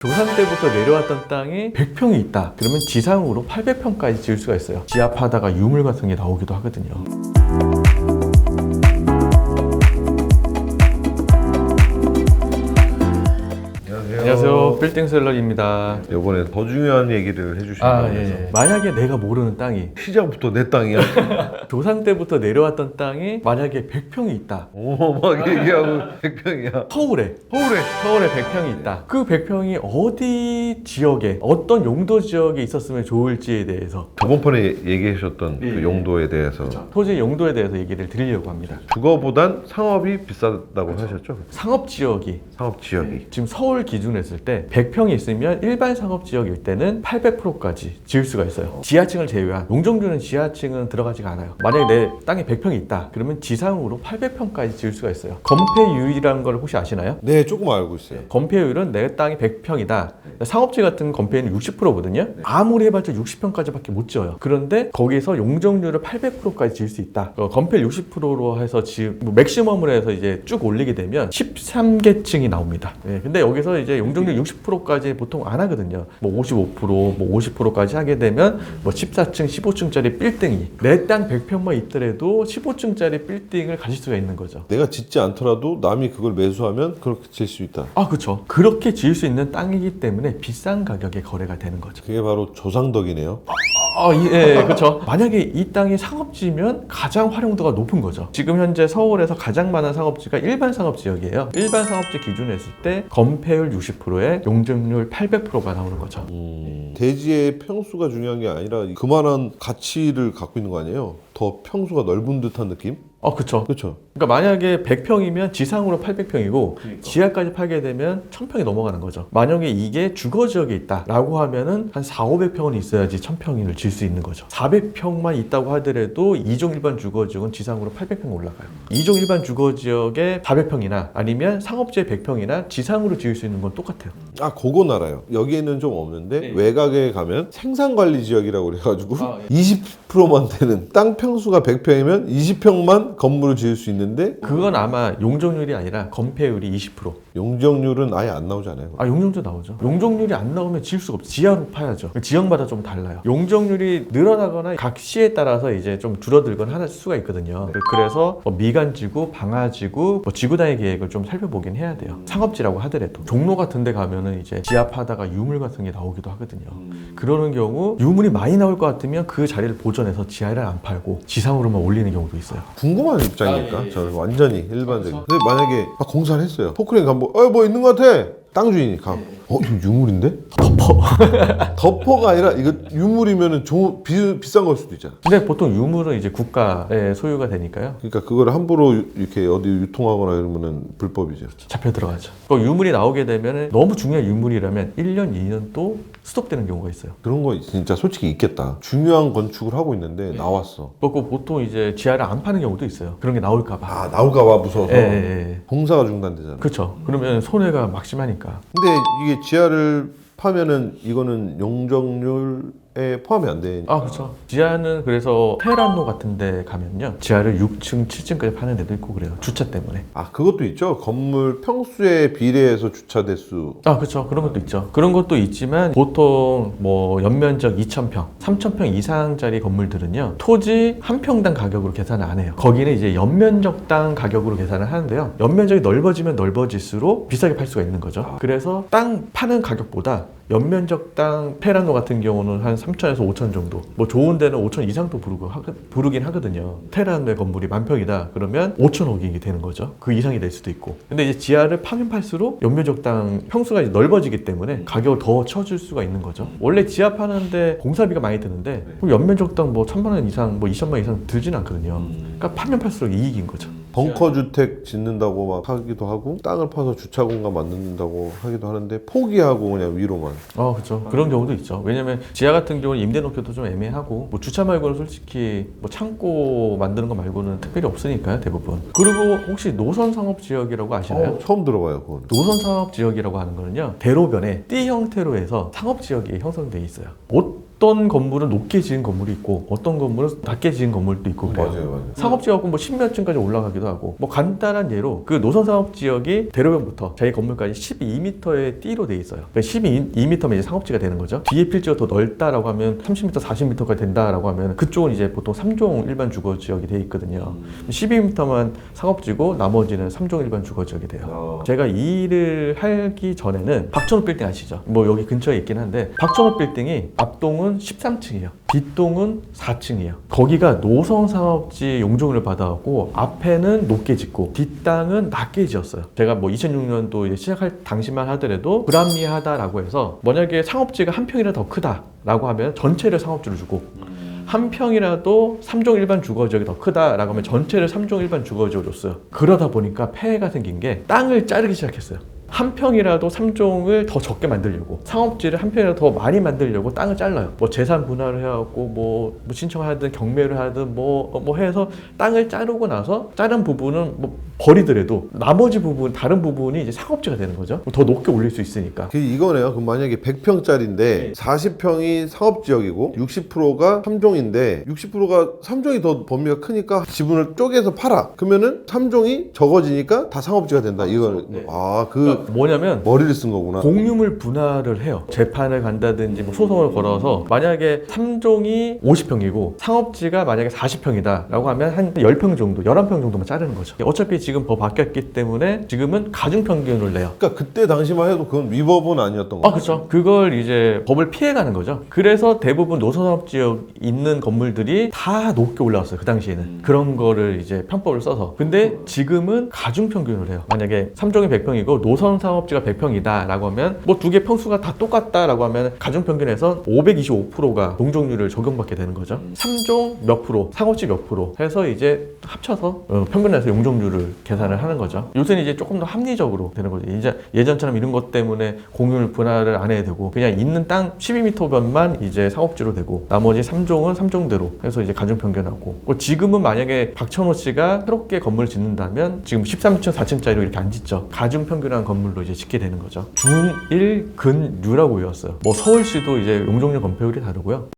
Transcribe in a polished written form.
조상 때부터 내려왔던 땅이 100평이 있다. 그러면 지상으로 800평까지 지을 수가 있어요. 지하파다가 유물 같은 게 나오기도 하거든요. 안녕하세요. 빌딩셀러입니다. 이번에 더 중요한 얘기를 해주신다고 해서 만약에 내가 모르는 땅이 시작부터 내 땅이야. 조상 때부터 내려왔던 땅이 만약에 100평이 있다. 막 얘기하고 100평이야. 서울에 100평이 있다. 그 100평이 어디 지역에 어떤 용도 지역에 있었으면 좋을지에 대해서 저번 번에 얘기하셨던 예, 그 용도에 대해서 토지 용도에 대해서 얘기를 드리려고 합니다. 주거보단 상업이 비싸다고 하셨죠? 상업 지역이 상업 지역이. 지금 서울 기준으로 했을 때 100평이 있으면 일반 상업 지역일 때는 800%까지 지을 수가 있어요. 지하층을 제외한 용적률은 지하층은 들어가지가 않아요. 만약에 내 땅에 100평이 있다 그러면 지상으로 800평까지 지을 수가 있어요. 건폐율이라는 걸 혹시 아시나요? 네, 조금 알고 있어요. 건폐율은 내 땅이 100평이다. 상업지 같은 건폐율은 60%거든요. 아무리 해봤자 60평까지밖에 못 지어요. 그런데 거기서 용적률을 800%까지 지을 수 있다. 건폐율 60%로 해서 뭐 맥시멈으로 해서 이제 쭉 올리게 되면 13계층이 나옵니다. 네, 근데 여기서 이제 용적률 60%까지 보통 안 하거든요. 뭐 55%, 뭐 50%까지 하게 되면 뭐 14층, 15층짜리 빌딩이 내 땅 100평만 있더라도 15층짜리 빌딩을 가질 수가 있는 거죠. 내가 짓지 않더라도 남이 그걸 매수하면 그렇게 질 수 있다. 아, 그렇죠. 그렇게 지을 수 있는 땅이기 때문에 비싼 가격에 거래가 되는 거죠. 그게 바로 조상덕이네요. 예, 그렇죠. 만약에 이 땅이 상업지면 가장 활용도가 높은 거죠. 지금 현재 서울에서 가장 많은 상업지가 일반 상업지역이에요. 일반 상업지 기준으로 했을 때 건폐율 60%에 용적률 800%가 나오는 거죠. 대지의 평수가 중요한 게 아니라 그만한 가치를 갖고 있는 거 아니에요? 더 평수가 넓은 듯한 느낌? 그렇죠. 그렇죠. 그러니까 만약에 100평이면 지상으로 800평이고 지하까지 팔게 되면 1000평이 넘어가는 거죠. 만약에 이게 주거지역에 있다라고 하면은 한 4,500평은 있어야지 1000평을 질 수 있는 거죠. 400평만 있다고 하더라도 2종 일반 주거지역은 지상으로 800평 올라가요. 2종 일반 주거지역에 400평이나 아니면 상업지에 100평이나 지상으로 지을 수 있는 건 똑같아요. 그건 알아요. 여기에는 좀 없는데 외곽에 가면 생산관리지역이라고 그래가지고 20%만 되는 땅 평수가 100평이면 20평만 건물을 지을 수 있는데 그건 아마 용적률이 아니라 건폐율이 20%. 용적률은 아예 안 나오잖아요. 용적률 나오죠. 용적률이 안 나오면 지을 수가 없어요. 지하로 파야죠. 지역마다 좀 달라요. 용적률이 늘어나거나 각 시에 따라서 이제 좀 줄어들거나 할 수가 있거든요. 그래서 미관지구, 방화지구, 지구단위 계획을 좀 살펴보긴 해야 돼요. 상업지라고 하더라도 종로 같은 데 가면은 이제 지하파다가 유물 같은 게 나오기도 하거든요. 그러는 경우 유물이 많이 나올 것 같으면 그 자리를 보존해서 지하를 안 팔고 지상으로만 올리는 경우도 있어요. 궁금한 입장이니까 저는 완전히 일반적인. 근데 만약에 공사를 했어요. 포크레인 가면 뭐 있는 것 같아. 땅 주인이 가. 이거 유물인데? 덮어가 아니라 이거 유물이면은 비싼 걸 수도 있잖아. 근데 보통 유물은 이제 국가의 소유가 되니까요. 그러니까 그거를 함부로 이렇게 어디 유통하거나 이러면은 불법이죠. 잡혀 들어가죠. 유물이 나오게 되면 너무 중요한 유물이라면 1년, 2년 또 스톱되는 경우가 있어요. 그런 거 진짜 솔직히 있겠다. 중요한 건축을 하고 있는데 나왔어. 보통 이제 지하를 안 파는 경우도 있어요. 그런 게 나올까봐. 나올까봐 무서워서. 예. 공사가 중단되잖아. 그렇죠. 그러면 손해가 막심하니까. 근데 이게 지하를 파면은 이거는 용적률에 포함이 안 돼. 그렇죠. 지하는 그래서 테란로 같은 데 가면요. 지하를 6층, 7층까지 파는 데도 있고 그래요. 주차 때문에. 그것도 있죠. 건물 평수에 비례해서 주차 대수. 그렇죠. 그런 것도 있죠. 그런 것도 있지만 보통 뭐 연면적 2,000평, 3,000평 이상짜리 건물들은요. 토지 한 평당 가격으로 계산을 안 해요. 거기는 이제 연면적당 가격으로 계산을 하는데요. 연면적이 넓어지면 넓어질수록 비싸게 팔 수가 있는 거죠. 그래서 땅 파는 가격보다 연면적당 테란로 같은 경우는 한 3,000에서 5,000 정도. 뭐 좋은 데는 5,000 이상도 부르긴 하거든요. 테란의 건물이 만평이다. 그러면 5,000억이 되는 거죠. 그 이상이 될 수도 있고. 근데 이제 지하를 파면 팔수록 연면적당 평수가 이제 넓어지기 때문에 가격을 더 쳐줄 수가 있는 거죠. 원래 지하 파는데 공사비가 많이 드는데 그럼 연면적당 뭐 1,000만 원 이상, 뭐 2천만 원 이상 들진 않거든요. 그러니까 파면 팔수록 이익인 거죠. 벙커 주택 짓는다고 막 하기도 하고 땅을 파서 주차 공간 만든다고 하기도 하는데 포기하고 그냥 위로만. 그렇죠. 그런 경우도 있죠. 왜냐면 지하 같은 경우는 임대 놓기도 좀 애매하고 뭐 주차 말고는 솔직히 뭐 창고 만드는 거 말고는 특별히 없으니까요, 대부분. 그리고 혹시 노선 상업 지역이라고 아시나요? 처음 들어봐요, 그거는. 노선 상업 지역이라고 하는 거는요. 대로변에 띠 형태로 해서 상업 지역이 형성돼 있어요. 어떤 건물은 높게 지은 건물이 있고 어떤 건물은 낮게 지은 건물도 있고 그래요. 맞아요. 상업지역은 뭐 10몇 층까지 올라가기도 하고 뭐 간단한 예로 그 노선상업지역이 대로변부터 자기 건물까지 12m의 띠로 돼 있어요. 12m면 이제 상업지가 되는 거죠. 뒤에 필지가 더 넓다라고 하면 30m, 40m까지 된다라고 하면 그쪽은 이제 보통 3종 일반 주거지역이 돼 있거든요. 12m만 상업지고 나머지는 3종 일반 주거지역이 돼요. 제가 이 일을 하기 전에는 박천호 빌딩 아시죠? 뭐 여기 근처에 있긴 한데 박천호 빌딩이 앞동은 13층이에요. 뒷동은 4층이에요. 거기가 노선상업지 용적을 받아갖고 앞에는 높게 짓고 뒷땅은 낮게 지었어요. 제가 뭐 2006년도 시작할 당시만 하더라도 불합리하다라고 해서 만약에 상업지가 한 평이라 더 크다라고 하면 전체를 상업지로 주고 한 평이라도 3종 일반 주거지역이 더 크다라고 하면 전체를 3종 일반 주거지역으로 줬어요. 그러다 보니까 폐해가 생긴 게 땅을 자르기 시작했어요. 한 평이라도 3종을 더 적게 만들려고 상업지를 한 평이라도 더 많이 만들려고 땅을 잘라요. 뭐 재산 분할을 해갖고 뭐 신청하든 경매를 하든 뭐 해서 땅을 자르고 나서 자른 부분은 뭐 버리더라도 나머지 부분 다른 부분이 이제 상업지가 되는 거죠. 더 높게 올릴 수 있으니까. 이거네요. 그럼 만약에 100평짜리인데 40평이 상업지역이고 60%가 3종인데 60%가 3종이 더 범위가 크니까 지분을 쪼개서 팔아. 그러면은 3종이 적어지니까 다 상업지가 된다. 이걸 네. 뭐냐면 머리를 쓴 거구나. 공유물 분할을 해요. 재판을 간다든지 뭐 소송을 걸어서 만약에 3종이 50평이고 상업지가 만약에 40평이다 라고 하면 한 10평 정도, 11평 정도만 자르는 거죠. 어차피 지금 법 바뀌었기 때문에 지금은 가중평균을 내요. 그러니까 그때 당시만 해도 그건 위법은 아니었던 거예요. 그렇죠. 그걸 이제 법을 피해가는 거죠. 그래서 대부분 노선상업지역 있는 건물들이 다 높게 올라왔어요. 그 당시에는. 그런 거를 이제 편법을 써서. 근데 지금은 가중평균을 해요. 만약에 3종이 100평이고 노선상업지가 100평이다 라고 하면 뭐 두 개 평수가 다 똑같다 라고 하면 가중평균에서 525%가 용적률을 적용받게 되는 거죠. 3종 몇 프로, 상업지 몇 프로 해서 이제 합쳐서 평균에서 용적률을 계산을 하는 거죠. 요새는 이제 조금 더 합리적으로 되는 거죠. 이제 예전처럼 이런 것 때문에 공유를 분할을 안 해야 되고 그냥 있는 땅 12m변만 이제 상업지로 되고 나머지 3종은 3종대로 해서 이제 가중평균하고 지금은 만약에 박천호 씨가 새롭게 건물을 짓는다면 지금 13층, 4층짜리로 이렇게 안 짓죠. 가중평균한 건물로 이제 짓게 되는 거죠. 중1 근유라고 외웠어요. 뭐 서울시도 이제 용적률 건폐율이 다르고요.